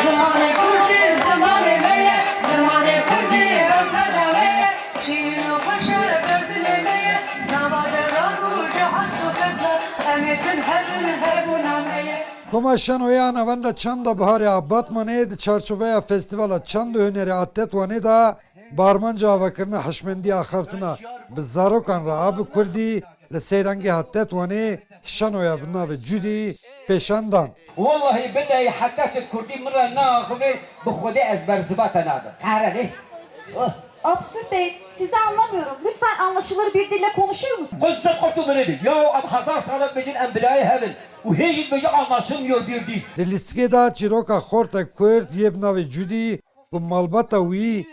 Zamanı kurdi, zamanı meye, zamanı kurdi, ömrüne meye, şiirin başarı gördüğüne meye, namadı rahu cihazı kızla, emedin hebuna meye. Komaşan oyana vanda çanda baharı abatmanı çarşıveya festivala çanda öneri atlet vani da barmanca avakırına haşmendi ahaftına bizarokan ra abi kurdi le seyrangi atlet vani şanoya bina ve cüdi peşandan. والله بدأ حتى الكردي مرة ناخذ بخدي أزبر زباطة نادر عارف Absürt Bey, sizi anlamıyorum. Lütfen anlaşılır bir dille konuşur musunuz? قصة قلت مريدي يا أب حزار صارت بيجين أمبلاي هبل وهيجي بيجي anlaşılmıyor bir dil. Dilistike da çiroka horta kurd yebna ve cüdi bu malbata wi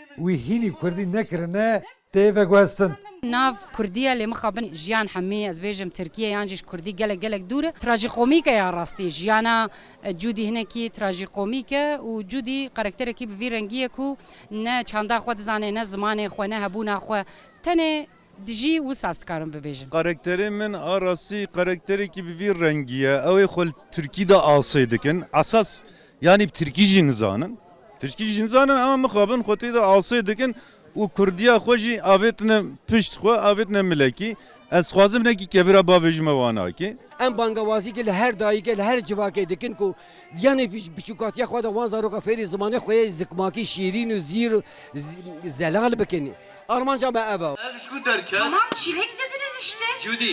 hini kurdi nekirine te ve guestin. ناف كردية اللي مخابن جيان حمية أزبيجم تركيا يانجيش كردي جلك جلك دورة تراجي قوميكا يا راستي جيانا جودي هناكي تراجي قوميكا وجودي قركتركي بفيرنجية كو نا چاندا خود زانه نا زمانه خو نا هبونا خو تنه دجي وساست كارم ببيجم Karakteri min arası karakteri gibi bir rengiye ev xol Türkiye'de alsaydıkın asas yani Türkiye nizanın ama mukabın xoti de alsaydıkın o Kurdiya xoji avetne pişt xo avetne mileki ez xwazim ne ki kevira bavejme wana ki em bangavazî gel her dayî gel her civakê dikin ku yanê biçûkatiya xwe de wan zaroka fêrî zimanê xwe yê zikmakî şîrîn û zîr zelal bikin. Armanca me ev. Tamam çilek dediniz işte. Judy,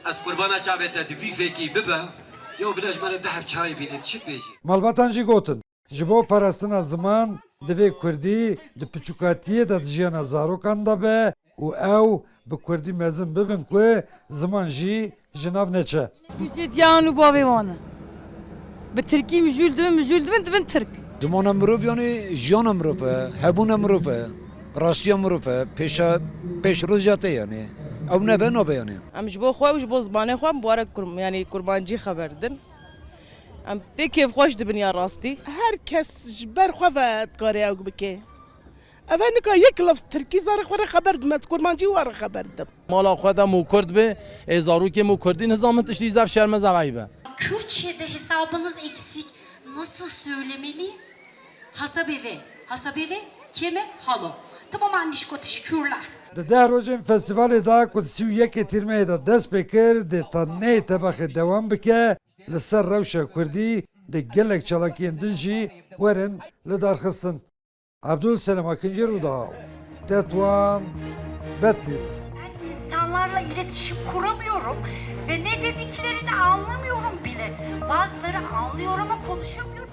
az kurbana çavete divi feki bibe. Yo bilaj bana dahab çay binit çip beji. Malbatan jî gotin ji bo parastina ziman divê Kurdî di piçûkatiyê de jiyana zarokan de be û ew bi Kurdî mezin bibin ku ziman jî ji nav neçe. Cihan û bavê wan e. Bi Tirkî mijûl divin Tirk. Zimana mirov yani jiyana mirov e, hebûna mirov e, rastiya mirov e, pêşrojate yani. Ew nebe nabe yani. Em ji bo xwe û ji bo zimanê xwe mübarek yani kurbancî xeber din. Em pê kêfxweş dibin ya rastî. Herkes ji ber xwe ve dikarê ew bike. Ev nika yek laf Tirkî zara xwe re xeber dimet kurbancî were xeber dim. Mala xwe de mû Kurd be, zarokê mû Kurdî nizamin tiştî zev şermez evî be. Kürtçe'de hesabınız eksik. Nasıl söylemeliyim? Hasabeve. Hasabeve keme halo. Tamam annişko teşekkürler. Di deh rojên festivalê da ku sî û yekê tîrmeyê de dest pê kir dê taneyê tebaxê dewam bike li ser rewşa Kurdî dê gelek çalakiyên din jî werin li darxistin. Abdülselam Akıncı Rudağ, Tetvan, Betlis. Ben insanlarla iletişim kuramıyorum ve ne dediklerini anlamıyorum bile. Bazıları anlıyor ama konuşamıyor.